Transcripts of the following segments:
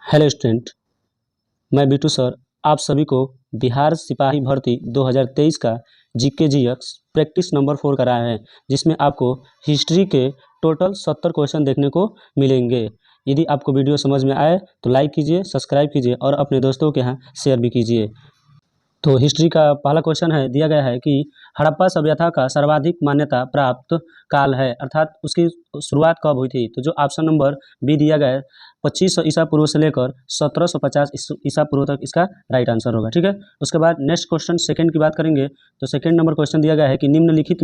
Hello student, मैं Bittu sir आप सभी को बिहार सिपाही भर्ती 2023 का जीके जीएस प्रैक्टिस नंबर 4 कराया है, जिसमें आपको हिस्ट्री के टोटल 70 क्वेश्चन देखने को मिलेंगे। यदि आपको वीडियो समझ में आए तो लाइक कीजिए, सब्सक्राइब कीजिए और अपने दोस्तों के यहाँ शेयर भी कीजिए। तो हिस्ट्री का पहला क्वेश्चन है, दिया गया है कि हड़प्पा सभ्यता का सर्वाधिक मान्यता प्राप्त काल है, अर्थात उसकी शुरुआत कब हुई थी। तो जो ऑप्शन नंबर बी दिया गया है 2500 ईसा पूर्व से लेकर 1750 ईसा पूर्व तक इसका राइट आंसर होगा। ठीक है, उसके बाद नेक्स्ट क्वेश्चन सेकंड की बात करेंगे। तो सेकंड नंबर क्वेश्चन दिया गया है कि निम्नलिखित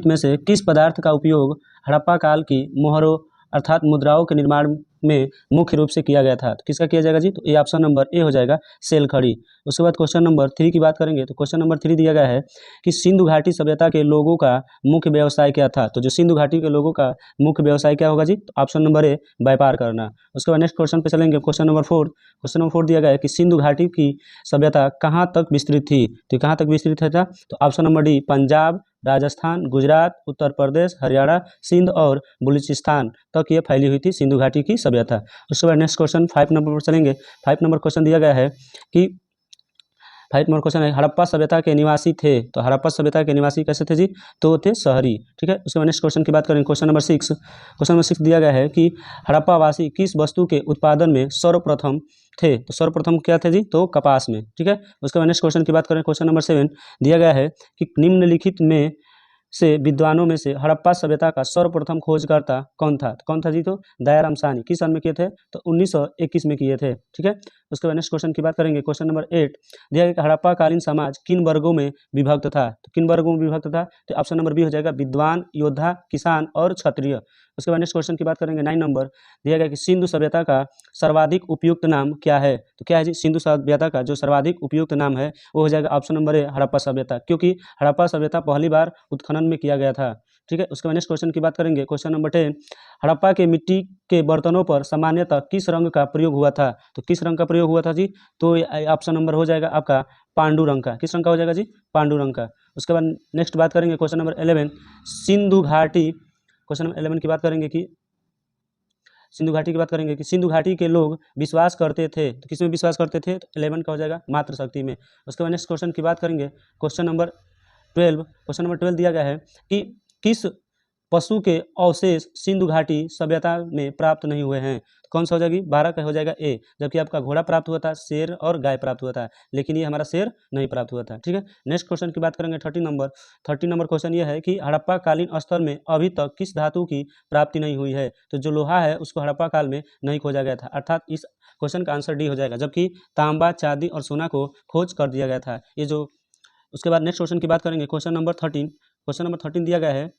में से किस पदार्थ का उपयोग हड़प्पा काल की मोहरों अर्थात मुद्राओं के निर्माण में मुख्य रूप से किया गया था। तो किसका किया जाएगा जी? तो ये ऑप्शन नंबर ए हो जाएगा, सेल खड़ी। उसके बाद क्वेश्चन नंबर 3 की बात करेंगे। तो क्वेश्चन नंबर 3 दिया गया है कि सिंधु घाटी सभ्यता के लोगों का मुख्य व्यवसाय क्या था। तो जो सिंधु घाटी के लोगों का मुख्य व्यवसाय क्या होगा जी? तो ऑप्शन नंबर ए, व्यापार करना। उसके बाद नेक्स्ट क्वेश्चन पे चलेंगे, क्वेश्चन नंबर 4। क्वेश्चन नंबर 4 दिया गया है कि सिंधु घाटी की सभ्यता कहाँ तक विस्तृत थी। तो कहाँ तक विस्तृत था? तो option number D, Punjab, Rajasthan, Gujarat, Uttar Pradesh, Haryana, Sindh और बलूचिस्तान तक ये फैली हुई थी सिंधु घाटी की सभ्यता। उसके बाद नेक्स्ट क्वेश्चन 5 नंबर पर चलेंगे। 5 नंबर क्वेश्चन दिया गया है कि 5 नंबर क्वेश्चन है, हड़प्पा सभ्यता के निवासी थे। तो हड़प्पा सभ्यता के निवासी कैसे थे जी? तो वो थे शहरी। ठीक है, उसके बाद नेक्स्ट क्वेश्चन की बात करें, क्वेश्चन नंबर 6। क्वेश्चन नंबर 6 दिया गया है कि हड़प्पावासी किस वस्तु के उत्पादन में सर्वप्रथम थे। तो सर्वप्रथम क्या थे जी? तो कपास में। ठीक है, उसके बाद नेक्स्ट क्वेश्चन की बात करें, क्वेश्चन नंबर 7 दिया गया है कि निम्नलिखित में से विद्वानों में से हड़प्पा सभ्यता का सर्वप्रथम खोजकर्ता कौन था। तो कौन था जी? तो दयाराम साहनी। किस सन में किए थे? तो 1921 में किए थे। ठीक है, उसके बाद नेक्स्ट क्वेश्चन की बात करेंगे, क्वेश्चन नंबर 8 दिया गया कि हड़प्पा कालीन समाज किन वर्गों में विभक्त था। तो किन वर्गों में विभक्त था? तो ऑप्शन नंबर बी हो जाएगा, विद्वान, योद्धा, किसान और क्षत्रिय। उसके बाद नेक्स्ट क्वेश्चन की बात करेंगे, 9 नंबर दिया गया कि सिंधु सभ्यता का सर्वाधिक उपयुक्त नाम क्या है। तो क्या है जी? सिंधु सभ्यता का जो सर्वाधिक उपयुक्त नाम है वो हो जाएगा ऑप्शन नंबर ए, हड़प्पा सभ्यता, क्योंकि हड़प्पा सभ्यता पहली बार उत्खनन में किया गया था। ठीक है, उसके बाद नेक्स्ट क्वेश्चन की बात करेंगे, क्वेश्चन नंबर 10 हड़प्पा के मिट्टी के बर्तनों पर सामान्यतः किस रंग का प्रयोग हुआ था। तो किस रंग का प्रयोग हुआ था जी? तो ऑप्शन नंबर हो जाएगा आपका पांडु रंग का। किस रंग का हो जाएगा जी? पांडु रंग का। उसके बाद नेक्स्ट बात करेंगे, क्वेश्चन नंबर 11 सिंधु घाटी। क्वेश्चन नंबर 11 की बात करेंगे कि सिंधु घाटी के लोग विश्वास करते थे। तो किस में विश्वास करते थे? तो 11 का हो जाएगा मातृ शक्ति में। उसके बाद नेक्स्ट क्वेश्चन की बात करेंगे, क्वेश्चन नंबर 12 दिया गया है कि किस पशु के अवशेष सिंधु घाटी सभ्यता में प्राप्त नहीं हुए हैं। तो कौन सा हो जाएगी? 12 का हो जाएगा ए, जबकि आपका घोड़ा प्राप्त हुआ था, शेर और गाय प्राप्त हुआ था, लेकिन ये हमारा शेर नहीं प्राप्त हुआ था। ठीक है, नेक्स्ट क्वेश्चन की बात करेंगे 30 नंबर क्वेश्चन ये है कि हड़प्पा कालीन स्थल में अभी तक किस धातु की प्राप्ति नहीं हुई है। तो जो लोहा है उसको हड़प्पा काल में नहीं खोजा गया था, अर्थात इस क्वेश्चन का आंसर डी हो जाएगा, जबकि तांबा, चांदी और सोना को खोज कर दिया गया था। ये जो उसके बाद नेक्स्ट क्वेश्चन की बात करेंगे, क्वेश्चन नंबर 13 दिया गया है,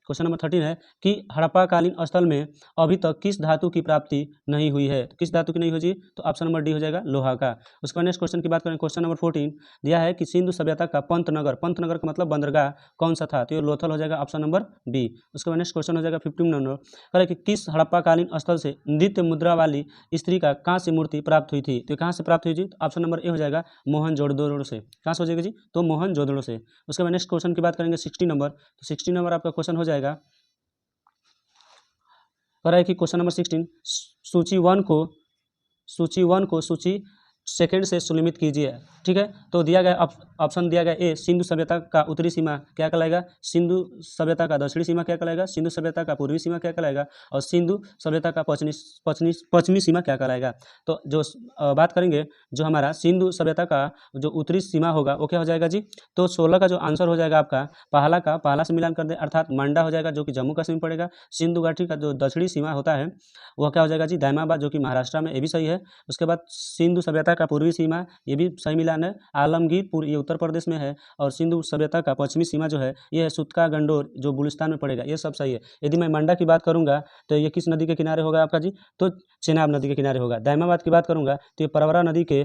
क्वेश्चन नंबर 13 है कि हड़प्पा कालीन स्थल में अभी तक किस धातु की प्राप्ति नहीं हुई है। तो किस धातु की नहीं हुई जी? तो ऑप्शन नंबर डी हो जाएगा, लोहा का। उसके बाद नेक्स्ट क्वेश्चन की बात करें, क्वेश्चन नंबर 14 दिया है कि सिंधु सभ्यता का पंतनगर का मतलब बंदरगाह कौन सा था। तो ये लोथल हो जाएगा, ऑप्शन नंबर बी। उसके बाद नेक्स्ट क्वेश्चन हो जाएगा 15 नंबर, कह कि किस हड़प्पा कालीन स्थल से नृत्य मुद्रा वाली स्त्री का कांस्य मूर्ति प्राप्त हुई थी। तो कहाँ से प्राप्त हुई जी? तो ऑप्शन नंबर ए हो जाएगा, मोहनजोदड़ो से। कहाँ से हो जाएगा जी? तो मोहनजोदड़ो से। उसके बाद नेक्स्ट क्वेश्चन की बात करेंगे 60 नंबर। तो 60 नंबर आपका क्वेश्चन हो जाएगा, कह रहा है कि क्वेश्चन नंबर 16 सूची वन को सूची सेकंड से सुनिश्चित कीजिए। ठीक है, तो दिया गया ऑप्शन दिया गया ए, सिंधु सभ्यता का उत्तरी सीमा क्या कहलाएगा, सिंधु सभ्यता का दक्षिणी सीमा क्या कहलाएगा, सिंधु सभ्यता का पूर्वी सीमा क्या कहलाएगा और सिंधु सभ्यता का पश्चिमी सीमा क्या कहलाएगा। तो जो बात करेंगे, जो हमारा सिंधु सभ्यता का जो उत्तरी सीमा होगा वो क्या हो जाएगा जी? तो 16 का जो आंसर हो जाएगा आपका पहला से मिलान कर दे, अर्थात मंडा हो जाएगा जो कि जम्मू कश्मीर पड़ेगा। सिंधु घाटी का जो दक्षिणी सीमा होता है वह क्या हो जाएगा जी? दायमाबाद, जो कि महाराष्ट्र में, ये भी सही है। उसके बाद सिंधु सभ्यता का पूर्वी सीमा, ये भी सही मिलान है, आलमगीरपुर ये उत्तर प्रदेश में है। और सिंधु सभ्यता का पश्चिमी सीमा जो है ये है सुतका गंडोर, जो बलूचिस्तान में पड़ेगा। ये सब सही है। यदि मैं मंडा की बात करूंगा तो ये किस नदी के किनारे होगा आपका जी? तो चेनाब नदी के किनारे होगा। दायमाबाद की बात करूंगा तो ये परवरा नदी के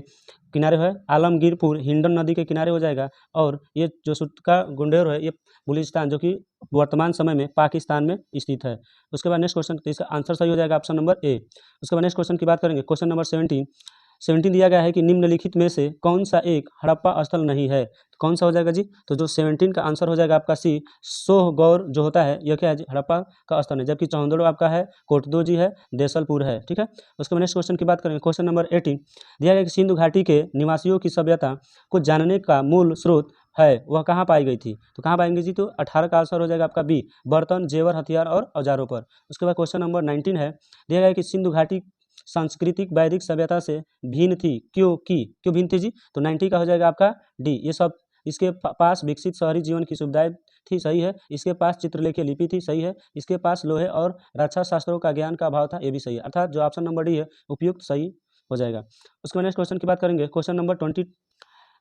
किनारे है। आलमगीरपुर हिंडन नदी के किनारे हो जाएगा। और ये जो सुतका गुंडेर है ये बलूचिस्तान, जो कि वर्तमान समय में पाकिस्तान में स्थित है। उसके बाद नेक्स्ट क्वेश्चन, तो इसका आंसर सही हो जाएगा ऑप्शन नंबर ए। उसके बाद नेक्स्ट क्वेश्चन की बात करेंगे, क्वेश्चन नंबर 17 17 दिया गया है कि निम्नलिखित में से कौन सा एक हड़प्पा स्थल नहीं है, तो कौन सा हो जाएगा जी? तो जो 17 का आंसर हो जाएगा आपका सी, सोहगौर जो होता है यह क्या है जी? हड़प्पा का स्थल है। जबकि चौंदड़ो आपका है, कोटदो है, देसलपुर है। ठीक है, उसके बाद नेक्स्ट क्वेश्चन की बात करेंगे। क्वेश्चन नंबर 18 दिया गया कि सिंधु घाटी के निवासियों की सभ्यता को जानने का मूल स्रोत है वह कहाँ पाई गई थी, तो कहाँ पाएंगे जी? तो 18 का आंसर हो जाएगा आपका बी, बर्तन, जेवर, हथियार और औजारों पर। उसके बाद क्वेश्चन नंबर 19 है, दिया गया कि सिंधु घाटी सांस्कृतिक वैदिक सभ्यता से भिन्न थी, क्यों भिन्न थी जी? तो 90 का हो जाएगा आपका डी, ये सब इसके पास विकसित शहरी जीवन की सुविधाएं थी, सही है। इसके पास चित्रलेखी लिपि थी, सही है। इसके पास लोहे और रक्षा शास्त्रों का ज्ञान का अभाव था, ये भी सही है। अर्थात जो ऑप्शन नंबर डी है उपयुक्त सही हो जाएगा। उसके बाद नेक्स्ट क्वेश्चन की बात करेंगे। क्वेश्चन नंबर 20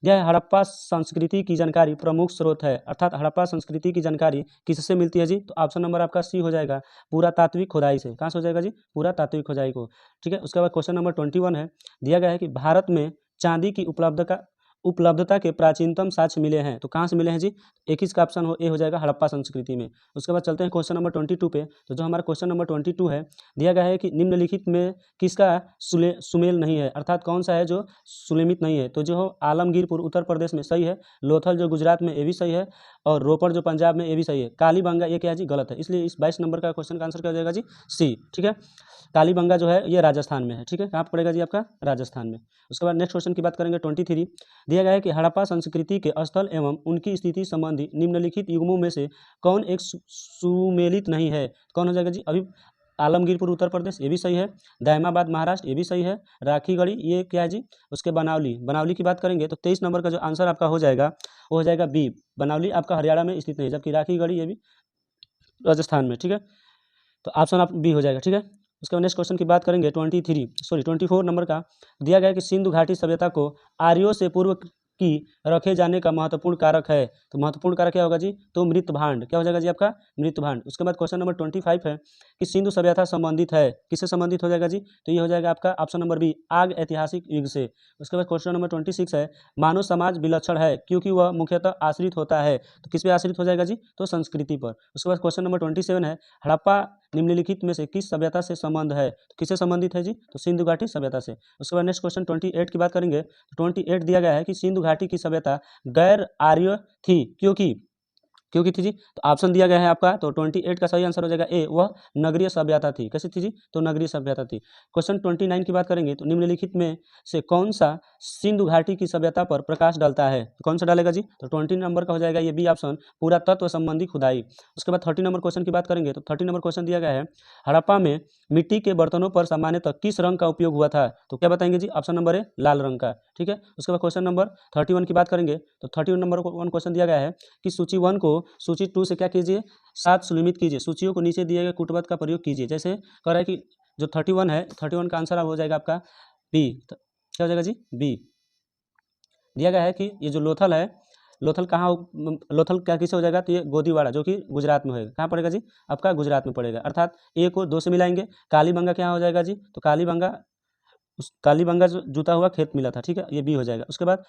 यह हड़प्पा संस्कृति की जानकारी प्रमुख स्रोत है, अर्थात हड़प्पा संस्कृति की जानकारी किससे मिलती है जी? तो ऑप्शन नंबर आपका सी हो जाएगा, पुरातात्विक खुदाई से। कहाँ से हो जाएगा जी? पुरातात्विक खुदाई को। ठीक है, उसके बाद क्वेश्चन नंबर 21 है, दिया गया है कि भारत में चांदी की उपलब्धता के प्राचीनतम साक्ष्य मिले हैं, तो कहाँ से मिले हैं जी? 21 का ऑप्शन ए हो जाएगा, हड़प्पा संस्कृति में। उसके बाद चलते हैं क्वेश्चन नंबर 22 पे। तो जो हमारा क्वेश्चन नंबर 22 है, दिया गया है कि निम्नलिखित में किसका सुमेल नहीं है, अर्थात कौन सा है जो सुलेमित नहीं है? तो जो आलमगीरपुर उत्तर प्रदेश में सही है, लोथल जो गुजरात में ये भी सही है, और रोपड़ जो पंजाब में ये भी सही है। कालीबंगा ये क्या है जी? गलत है। इसलिए इस 22 नंबर का क्वेश्चन का आंसर क्या हो जाएगा जी? सी। ठीक है, कालीबंगा जो है ये राजस्थान में है। ठीक है, कहाँ पड़ेगा जी? आपका राजस्थान में। उसके बाद नेक्स्ट क्वेश्चन की बात करेंगे 23, दिया गया है कि हड़प्पा संस्कृति के स्थल एवं उनकी स्थिति संबंधी निम्नलिखित युग्मों में से कौन एक सुमेलित नहीं है, कौन हो जाएगा जी? अभी आलमगीरपुर उत्तर प्रदेश ये भी सही है, दायमाबाद महाराष्ट्र ये भी सही है, राखीगढ़ी ये क्या है जी? उसके बनावली की बात करेंगे तो 23 नंबर का जो आंसर आपका हो जाएगा वो हो जाएगा बी, बनावली आपका हरियाणा में स्थित नहीं है, जबकि राखीगढ़ी ये भी राजस्थान में। ठीक है, तो ऑप्शन आप बी हो जाएगा। ठीक है, उसके बाद नेक्स्ट क्वेश्चन की बात करेंगे 24 नंबर का, दिया गया है कि सिंधु घाटी सभ्यता को आर्यों से पूर्व की रखे जाने का महत्वपूर्ण कारक है, तो महत्वपूर्ण कारक क्या होगा जी? तो मृत भांड। क्या हो जाएगा जी? आपका मृत भांड। उसके बाद क्वेश्चन नंबर 25 है कि सिंधु सभ्यता संबंधित है, किससे संबंधित हो जाएगा जी? तो ये हो जाएगा आपका ऑप्शन नंबर बी, आग ऐतिहासिक युग से। उसके बाद क्वेश्चन नंबर 26 है, मानव समाज विलक्षण है क्योंकि वह मुख्यतः आश्रित होता है, तो किस पे आश्रित हो जाएगा जी? तो संस्कृति पर। उसके बाद क्वेश्चन नंबर 27 है, हड़प्पा निम्नलिखित में से किस सभ्यता से संबंध है, तो किससे संबंधित है जी? तो सिंधु घाटी सभ्यता से। उसके बाद नेक्स्ट क्वेश्चन 28 की बात करेंगे तो 28 दिया गया है कि सिंधु घाटी की सभ्यता गैर आर्य थी, क्योंकि थी जी? तो ऑप्शन दिया गया है आपका, तो 28 का सही आंसर हो जाएगा ए, वह नगरीय सभ्यता थी। कैसी थी जी? तो नगरीय सभ्यता थी। क्वेश्चन 29 की बात करेंगे तो निम्नलिखित में से कौन सा सिंधु घाटी की सभ्यता पर प्रकाश डालता है, तो कौन सा डालेगा जी? तो 20 नंबर का हो जाएगा ये बी ऑप्शन, पुरातत्व संबंधी खुदाई। उसके बाद 30 नंबर क्वेश्चन की बात करेंगे तो 30 नंबर क्वेश्चन दिया गया है, हड़प्पा में मिट्टी के बर्तनों पर सामान्यतः किस रंग का उपयोग हुआ था, तो क्या बताएंगे जी? ऑप्शन नंबर ए, लाल रंग का। ठीक है, उसके बाद क्वेश्चन नंबर 31 की बात करेंगे तो 31 नंबर 1 क्वेश्चन दिया गया है कि सूची 1 को सूची 2 से क्या कीजिए? 7 सुलिमित कीजिए, सूचियों को नीचे दिए गए कूटपद का प्रयोग कीजिए। जैसे कह रहा है कि जो 31 है, 31 का आंसर हो जाएगा आपका बी, क्या हो जाएगा जी? बी। दिया गया है कि ये जो लोथल है, लोथल क्या किसे हो जाएगा? तो ये गोदीवाड़ा जो कि गुजरात में होगा। कहाँ पड़ेगा जी? आपका गुजरात में पड़ेगा। अर्थात ए को 2 से मिलाएंगे। कालीबंगा क्या हो जाएगा जी? तो कालीबंगा जो जुता हुआ खेत मिला था। ठीक है, ये बी हो जाएगा। उसके बाद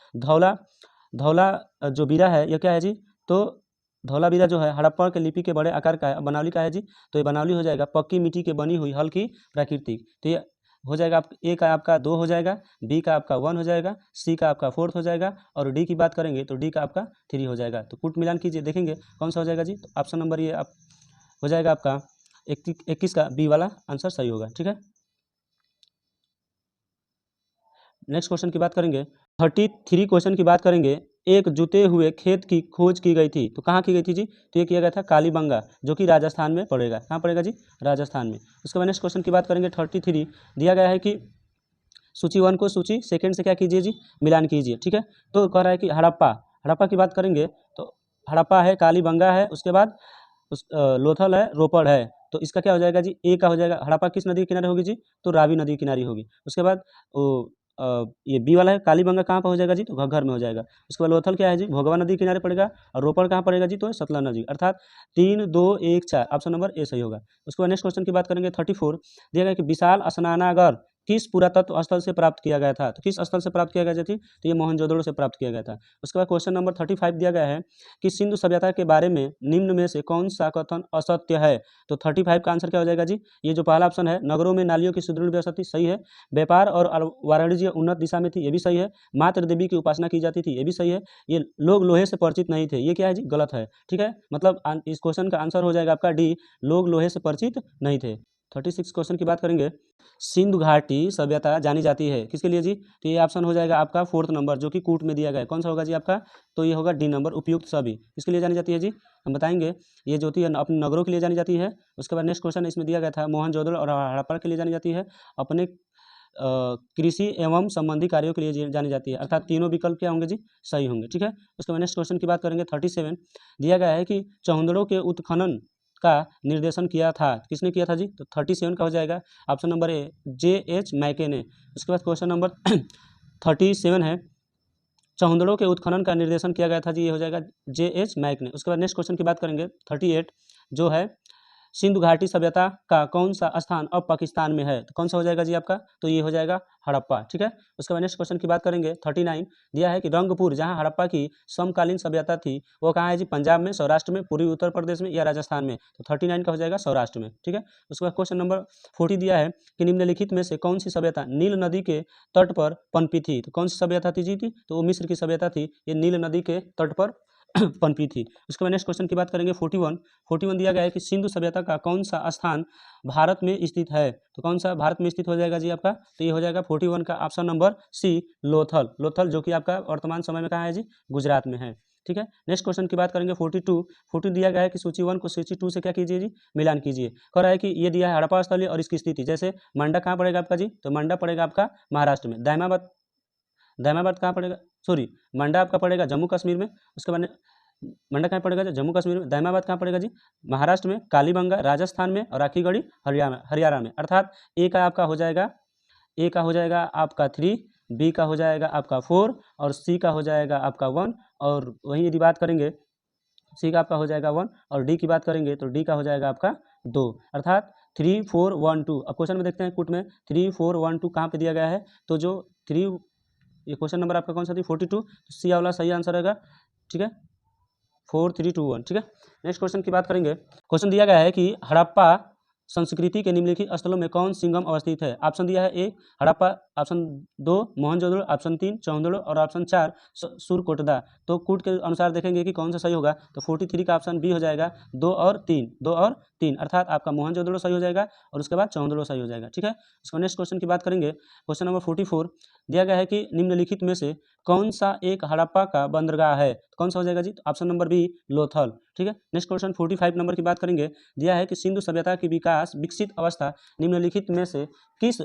धौला जो बीरा है ये क्या है जी? तो धौलावीरा जो है हड़प्पा के लिपि के बड़े आकार का है। बनावली का है जी? तो ये बनावली हो जाएगा पक्की मिट्टी के बनी हुई हल्की प्राकृतिक। तो ये हो जाएगा ए का आपका 2 हो जाएगा, बी का आपका 1 हो जाएगा, सी का आपका 4 हो जाएगा, और डी की बात करेंगे तो डी का आपका 3 हो जाएगा। तो कूट मिलान कीजिए, देखेंगे कौन सा हो जाएगा जी? तो ऑप्शन नंबर ये आप हो जाएगा आपका 21 का बी वाला आंसर सही होगा। ठीक है, नेक्स्ट क्वेश्चन की बात करेंगे 33 क्वेश्चन की बात करेंगे। एक जुते हुए खेत की खोज की गई थी, तो कहाँ की गई थी जी? तो ये किया गया था कालीबंगा जो कि राजस्थान में पड़ेगा। कहाँ पड़ेगा जी? राजस्थान में। उसके बाद नेक्स्ट क्वेश्चन की बात करेंगे 33 दिया गया है कि सूची 1 को सूची 2 से क्या कीजिए जी? मिलान कीजिए। ठीक है, तो कह रहा है कि हड़प्पा की बात करेंगे तो हड़प्पा है, कालीबंगा है, उसके बाद लोथल है, रोपड़ है। तो इसका क्या हो जाएगा जी? ए का हो जाएगा। हड़प्पा किस नदी के किनारे होगी जी? तो रावी नदी के किनारे होगी। उसके बाद ये बी वाला है कालीबंगा कहाँ पर हो जाएगा जी? तो घग्घर में हो जाएगा। उसके बाद लोथल क्या है जी? भोगवा नदी के किनारे पड़ेगा। और रोपड़ कहाँ पड़ेगा जी? तो सतलज नदी। अर्थात 3, 2, 1, 4 ऑप्शन नंबर ए सही होगा। उसके बाद नेक्स्ट क्वेश्चन की बात करेंगे 34 दिया गया कि विशाल स्नानागार किस पुरातत्व स्थल से प्राप्त किया गया था? तो किस स्थल से प्राप्त किया गया था? तो ये मोहनजोदड़ो से प्राप्त किया गया था। उसके बाद क्वेश्चन नंबर 35 दिया गया है कि सिंधु सभ्यता के बारे में निम्न में से कौन सा कथन असत्य है? तो 35 का आंसर क्या हो जाएगा जी? ये जो पहला ऑप्शन है, नगरों में नालियों की सुदृढ़ व्यवस्था थी, सही है। व्यापार और वाणिज्य उन्नत दिशा में थी, ये भी सही है। मात्र देवी की उपासना की जाती थी, ये भी सही है। ये लोग लोहे से परिचित नहीं थे, ये क्या है जी? गलत है। ठीक है, मतलब इस क्वेश्चन का आंसर हो जाएगा आपका डी, लोग लोहे से परिचित नहीं थे। 36 क्वेश्चन की बात करेंगे। सिंधु घाटी सभ्यता जानी जाती है किसके लिए जी? तो ये ऑप्शन हो जाएगा आपका 4th नंबर, जो कि कूट में दिया गया है। कौन सा होगा जी आपका? तो ये होगा डी नंबर, उपयुक्त सभी। किसके लिए जानी जाती है जी? हम बताएंगे। ये जो होती है अपने नगरों के लिए जानी जाती है। उसके बाद नेक्स्ट क्वेश्चन इसमें दिया गया था, मोहनजोदड़ो और हड़प्पा के लिए जानी जाती है। अपने कृषि एवं संबंधी कार्यों के लिए जानी जाती है। अर्थात तीनों विकल्प क्या होंगे जी? सही होंगे। ठीक है, उसके बाद नेक्स्ट क्वेश्चन की बात करेंगे। 37 दिया गया है कि चौहदड़ों के उत्खनन का निर्देशन किया था, किसने किया था जी? तो 37 का हो जाएगा ऑप्शन नंबर ए, J.H. मैके ने। उसके बाद क्वेश्चन नंबर 37 है, चौहदड़ों के उत्खनन का निर्देशन किया गया था जी, ये हो जाएगा J.H. मैक ने। उसके बाद नेक्स्ट क्वेश्चन की बात करेंगे 38, जो है सिंधु घाटी सभ्यता का कौन सा स्थान अब पाकिस्तान में है? तो कौन सा हो जाएगा जी आपका? तो ये हो जाएगा हड़प्पा। ठीक है, उसके बाद नेक्स्ट क्वेश्चन की बात करेंगे। 39 दिया है कि रंगपुर, जहां हड़प्पा की समकालीन सभ्यता थी, वो कहाँ है जी? पंजाब में, सौराष्ट्र में, पूर्वी उत्तर प्रदेश में या राजस्थान में? तो 39 का हो जाएगा सौराष्ट्र में। ठीक है, उसके बाद क्वेश्चन नंबर 40 दिया है कि निम्नलिखित में से कौन सी सभ्यता नील नदी के तट पर पनपी थी? तो कौन सी सभ्यता थी जी? तो वो मिस्र की सभ्यता थी, ये नील नदी के तट पर पनपी थी। उसके बाद नेक्स्ट क्वेश्चन की बात करेंगे। 41 दिया गया है कि सिंधु सभ्यता का कौन सा स्थान भारत में स्थित है? तो कौन सा भारत में स्थित हो जाएगा जी आपका? तो ये हो जाएगा 41 का ऑप्शन नंबर सी, लोथल, जो कि आपका वर्तमान समय में कहाँ है जी? गुजरात में है। ठीक है, नेक्स्ट क्वेश्चन की बात करेंगे। 42 दिया गया है कि सूची 1 को सूची 2 से क्या कीजिए जी? मिलान कीजिए। कह रहा है कि ये दिया है हड़प्पा स्थल और इसकी स्थिति, जैसे मंडा कहाँ पड़ेगा आपका जी? तो मंडा पड़ेगा आपका महाराष्ट्र में। दायमाबाद कहाँ पड़ेगा? सॉरी, मंडा आपका पड़ेगा जम्मू कश्मीर में। उसके बाद मंडा कहाँ पड़ेगा? जम्मू कश्मीर में। दायमाबाद कहाँ पड़ेगा जी? महाराष्ट्र में। कालीबंगा राजस्थान में और राखीगढ़ी हरियाणा में। अर्थात ए का आपका हो जाएगा आपका 3, बी का हो जाएगा आपका 4 और सी का हो जाएगा आपका 1। और वहीं यदि बात करेंगे, सी का आपका हो जाएगा 1 और डी की बात करेंगे तो डी का हो जाएगा आपका 2। अर्थात 3, 4, 1, 2। अब क्वेश्चन में देखते हैं कुट में 3, 4, 1, 2 कहाँ पे दिया गया है? तो जो 3, ये क्वेश्चन नंबर आपका कौन सा थी? 42, तो सी वाला सही आंसर रहेगा। ठीक है, 4, 3, 2, 1। ठीक है, नेक्स्ट क्वेश्चन की बात करेंगे। क्वेश्चन दिया गया है कि हड़प्पा संस्कृति के निम्नलिखित स्थलों में कौन सिंगम अवस्थित है? ऑप्शन दिया है ए हड़प्पा, ऑप्शन 2 मोहनजोदड़ो, ऑप्शन 3 चौहदड़ो और ऑप्शन 4 सुरकोटदा। तो कूट के अनुसार देखेंगे कि कौन सा सही होगा। तो 43 का ऑप्शन बी हो जाएगा 2 और 3, अर्थात आपका मोहनजोदड़ो सही हो जाएगा और उसके बाद चौहदड़ो सही हो जाएगा। ठीक है, उसका नेक्स्ट क्वेश्चन की बात करेंगे। क्वेश्चन नंबर 44 दिया गया है कि निम्नलिखित में से कौन सा एक हड़प्पा का बंदरगाह है? तो कौन सा हो जाएगा जी? तो ऑप्शन नंबर बी लोथल। ठीक है, नेक्स्ट क्वेश्चन 45 नंबर की बात करेंगे। दिया है कि सिंधु सभ्यता की विकसित अवस्था निम्नलिखित में से किस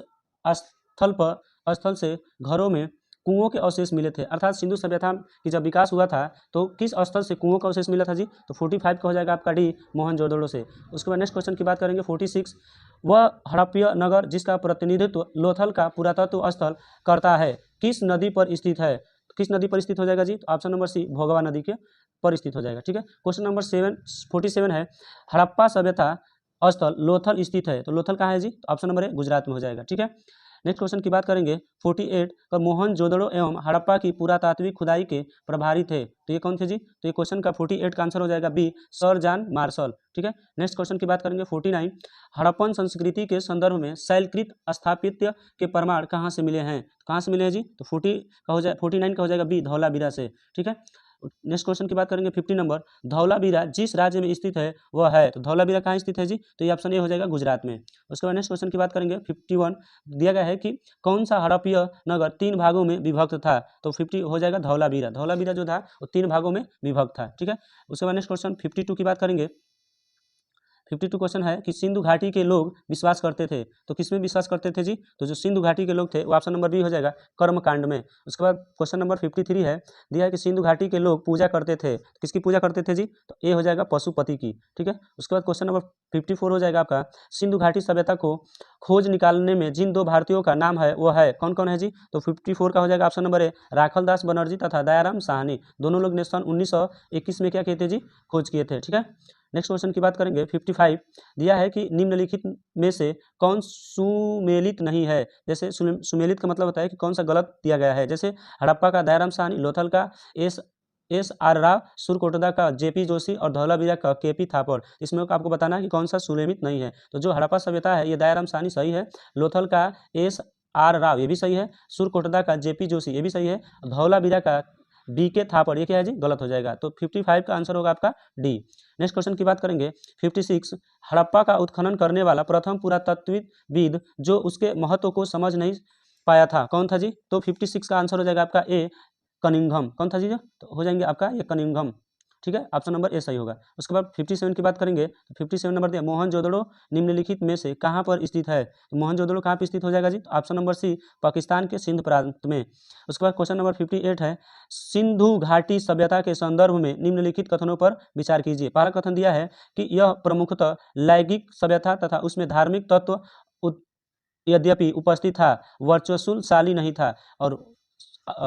स्थल से घरों में कुओं के अवशेष मिले थे? अर्थात सिंधु सभ्यता की जब विकास हुआ था तो किस स्थल से कुओं का अवशेष मिला था जी? तो 45 का हो जाएगा आपका डी, मोहनजोदड़ो से। उसके बाद नेक्स्ट क्वेश्चन की बात करेंगे। 46 वह हड़प्पीय नगर जिसका प्रतिनिधित्व लोथल का पुरातत्व स्थल करता है किस नदी पर स्थित है? किस नदी पर स्थित हो जाएगा जी? तो ऑप्शन नंबर सी, भोगवा नदी के पर स्थित हो जाएगा। ठीक है, क्वेश्चन नंबर 47 है, हड़प्पा सभ्यता स्थल लोथल स्थित है, तो लोथल कहाँ है जी? तो ऑप्शन नंबर ए, गुजरात में हो जाएगा। ठीक है, नेक्स्ट क्वेश्चन की बात करेंगे। 48 का मोहनजोदड़ो एवं हड़प्पा की पुरातात्विक खुदाई के प्रभारी थे, तो ये कौन थे जी? तो ये क्वेश्चन का 48 का आंसर हो जाएगा बी, सर जॉन मार्शल। ठीक है, नेक्स्ट क्वेश्चन की बात करेंगे। 49 हड़प्पन संस्कृति के संदर्भ में शैलकृत स्थापत्य के प्रमाण कहाँ से मिले हैं? कहाँ से मिले हैं जी? तो 49 का हो जाएगा बी, धौलावीरा से। ठीक है, नेक्स्ट क्वेश्चन की बात करेंगे। 50 नंबर, धौलावीरा जिस राज्य में स्थित है वह है, तो धौलावीरा कहाँ स्थित है जी? तो ये ऑप्शन ए हो जाएगा, गुजरात में। उसके बाद नेक्स्ट क्वेश्चन की बात करेंगे। 51 दिया गया है कि कौन सा हड़प्पीय नगर 3 भागों में विभक्त था? तो 50 हो जाएगा धौलावीरा जो था वो 3 भागों में विभक्त था। ठीक है, उसके बाद नेक्स्ट क्वेश्चन 52 की बात करेंगे। 52 क्वेश्चन है कि सिंधु घाटी के लोग विश्वास करते थे, तो किसमें विश्वास करते थे जी? तो जो सिंधु घाटी के लोग थे वो ऑप्शन नंबर बी हो जाएगा, कर्मकांड में। उसके बाद क्वेश्चन नंबर 53 है, दिया है कि सिंधु घाटी के लोग पूजा करते थे, किसकी पूजा करते थे जी? तो ए हो जाएगा, पशुपति की। ठीक है, उसके बाद क्वेश्चन नंबर 54 हो जाएगा आपका, सिंधु घाटी सभ्यता को खोज निकालने में जिन 2 भारतीयों का नाम है वो है कौन कौन है जी? तो 54 का हो जाएगा option number A, Rakhaldas Banerjee तथा दयाराम साहनी। दोनों लोग ने सन 1921 में क्या किए थे जी? खोज किए थे। ठीक है, नेक्स्ट क्वेश्चन की बात करेंगे। 55 दिया है कि निम्नलिखित में से कौन सुमेलित नहीं है। जैसे सुमेलित का मतलब होता है कि कौन सा गलत दिया गया है। जैसे हड़प्पा का दयाराम साहनी, लोथल का एस आर राव, सुरकोटदा का जेपी जोशी और धौलावीरा का केपी थापर। इसमें आपको बताना है कि कौन सा सुमेलित नहीं है। तो जो हड़प्पा सभ्यता है ये दयाराम साहनी सही है, लोथल का एस आर राव ये भी सही है, सुरकोटदा का जेपी जोशी ये भी सही है, धौलावीरा का बी के थापर ये क्या है जी? गलत हो जाएगा। तो 55 का आंसर होगा आपका डी। नेक्स्ट क्वेश्चन की बात करेंगे। 56 हड़प्पा का उत्खनन करने वाला प्रथम पुरातत्वविद जो उसके महत्व को समझ नहीं पाया था कौन था जी? तो 56 का आंसर हो जाएगा आपका ए, कनिंघम। कौन था जी? तो हो जाएंगे आपका ये कनिंघम। ठीक है, ऑप्शन नंबर ए सही होगा। उसके बाद 57 की बात करेंगे तो 57 नंबर दिया, मोहनजोदड़ो निम्नलिखित में से कहाँ पर स्थित है? तो मोहनजोदड़ो कहाँ पर स्थित हो जाएगा जी? तो ऑप्शन नंबर सी, पाकिस्तान के सिंध प्रांत में। उसके बाद क्वेश्चन नंबर 58 है, सिंधु घाटी सभ्यता के संदर्भ में निम्नलिखित कथनों पर विचार कीजिए। पहला कथन दिया है कि यह प्रमुखतः लैंगिक सभ्यता तथा उसमें धार्मिक तत्व यद्यपि उपस्थित था, वर्चस्वशाली नहीं था। और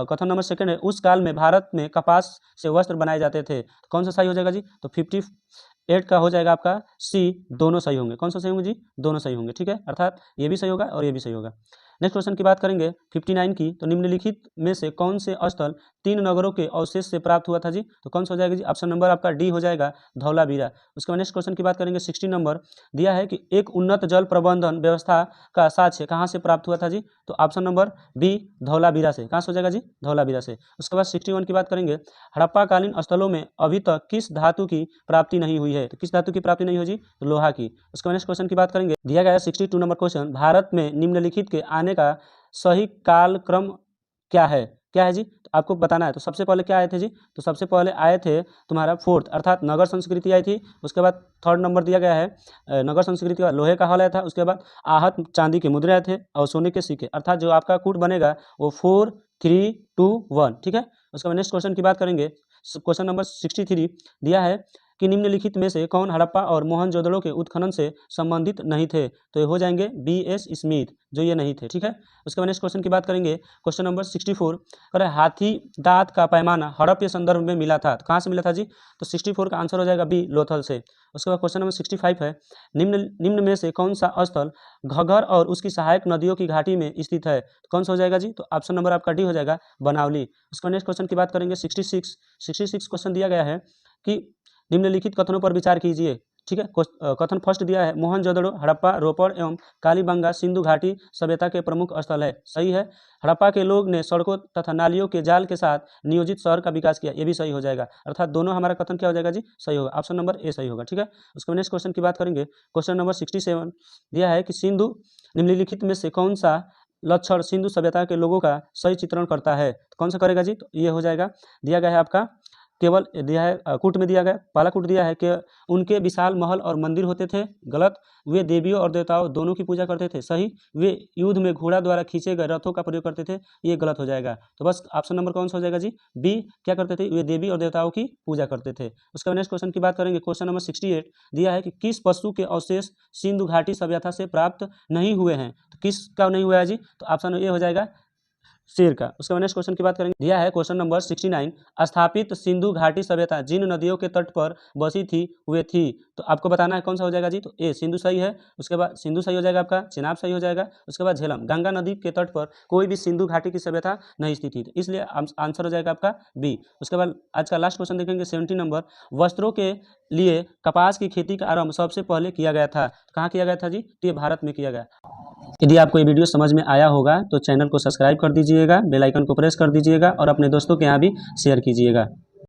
कथन नंबर सेकंड है, उस काल में भारत में कपास से वस्त्र बनाए जाते थे। तो कौन सा सही हो जाएगा जी? तो 58 का हो जाएगा आपका सी, दोनों सही होंगे। कौन सा सही होंगे जी? दोनों सही होंगे। ठीक है, अर्थात ये भी सही होगा और ये भी सही होगा। नेक्स्ट क्वेश्चन की बात करेंगे 59 की, तो निम्नलिखित में से कौन से स्थल 3 नगरों के अवशेष से प्राप्त हुआ था जी? तो कौन सा हो जाएगा जी? ऑप्शन नंबर आपका डी हो जाएगा, धौलावीरा। उसके बाद नेक्स्ट क्वेश्चन की बात करेंगे 60 नंबर दिया है कि एक उन्नत जल प्रबंधन व्यवस्था का साक्ष्य कहाँ से प्राप्त हुआ था जी? तो ऑप्शन नंबर बी, धौलावीरा से। कहाँ से हो जाएगा जी? धौलावीरा से। उसके बाद 61 की बात करेंगे, हड़प्पाकालीन स्थलों में अभी तक किस धातु की प्राप्ति नहीं हुई है? तो किस धातु की प्राप्ति नहीं हुई जी? तो लोहा की। उसके बाद नेक्स्ट क्वेश्चन की बात करेंगे, दिया गया है 62 नंबर क्वेश्चन, भारत में निम्नलिखित के आने का सही कालक्रम क्या है? क्या है जी? तो आपको बताना है। तो सबसे पहले क्या आए थे जी? तो सबसे पहले आए थे तुम्हारा 4th अर्थात नगर संस्कृति आई थी। उसके बाद 3rd नंबर दिया गया है नगर संस्कृति का लोहे का हल आया था। उसके बाद आहत चांदी के मुद्रे आए थे और सोने के सिक्के, अर्थात जो आपका कूट बनेगा वो 4, 3, 2, 1। ठीक है, उसके बाद नेक्स्ट क्वेश्चन की बात करेंगे। क्वेश्चन नंबर 63 दिया है कि निम्नलिखित में से कौन हड़प्पा और मोहनजोदड़ो के उत्खनन से संबंधित नहीं थे? तो ये हो जाएंगे B.S. स्मिथ, जो ये नहीं थे। ठीक है, उसके बाद नेक्स्ट क्वेश्चन की बात करेंगे। क्वेश्चन नंबर 64 कह रहे हाथी दांत का पैमाना हड़प्पा संदर्भ में मिला था। तो कहाँ से मिला था जी? तो 64 का आंसर हो जाएगा बी, लोथल से। उसके बाद क्वेश्चन नंबर 65 है, निम्न में से कौन सा स्थल घग्गर और उसकी सहायक नदियों की घाटी में स्थित है? तो कौन सा हो जाएगा जी? तो ऑप्शन नंबर आपका डी हो जाएगा, बनावली। उसका नेक्स्ट क्वेश्चन की बात करेंगे 66 क्वेश्चन दिया गया है कि निम्नलिखित कथनों पर विचार कीजिए। ठीक है, कथन फर्स्ट दिया है, मोहनजोदड़ो हड़प्पा, रोपड़ एवं कालीबंगा सिंधु घाटी सभ्यता के प्रमुख स्थल है। सही है। हड़प्पा के लोग ने सड़कों तथा नालियों के जाल के साथ नियोजित शहर का विकास किया, ये भी सही हो जाएगा। अर्थात दोनों हमारा कथन क्या हो जाएगा जी? सही होगा। ऑप्शन नंबर ए सही होगा। ठीक है, उसके नेक्स्ट क्वेश्चन की बात करेंगे। क्वेश्चन नंबर 67 दिया है कि सिंधु निम्नलिखित में से कौन सा लक्षण सिंधु सभ्यता के लोगों का सही चित्रण करता है? तो कौन सा करेगा जी? तो ये हो जाएगा, दिया गया है आपका केवल दिया है कूट में दिया गया, पहला कूट दिया है कि उनके विशाल महल और मंदिर होते थे। गलत। वे देवियों और देवताओं दोनों की पूजा करते थे। सही। वे युद्ध में घोड़ा द्वारा खींचे गए रथों का प्रयोग करते थे, ये गलत हो जाएगा। तो बस ऑप्शन नंबर कौन सा हो जाएगा जी? बी, क्या करते थे? वे देवी और देवताओं की पूजा करते थे। उसका नेक्स्ट क्वेश्चन की बात करेंगे। क्वेश्चन नंबर 68 दिया है कि किस पशु के अवशेष सिंधु घाटी सभ्यता से प्राप्त नहीं हुए हैं? तो किसका नहीं हुआ है जी? तो ऑप्शन ए हो जाएगा, शेर का। उसके बाद नेक्स्ट क्वेश्चन की बात करेंगे। दिया है क्वेश्चन नंबर 69, स्थापित सिंधु घाटी सभ्यता जिन नदियों के तट पर बसी थी वे थी। तो आपको बताना है कौन सा हो जाएगा जी? तो ए, सिंधु सही है। उसके बाद सिंधु सही हो जाएगा आपका, चेनाब सही हो जाएगा। उसके बाद झेलम, गंगा नदी के तट पर कोई भी सिंधु घाटी की सभ्यता नहीं स्थित थी, इसलिए आंसर हो जाएगा आपका बी। उसके बाद आज का लास्ट क्वेश्चन देखेंगे 70 नंबर, वस्त्रों के लिए कपास की खेती का आरंभ सबसे पहले किया गया था। कहाँ किया गया था जी? तो ये भारत में किया गया। यदि आपको ये वीडियो समझ में आया होगा तो चैनल को सब्सक्राइब कर दीजिएगा, बेल आइकन को प्रेस कर दीजिएगा और अपने दोस्तों के यहाँ भी शेयर कीजिएगा।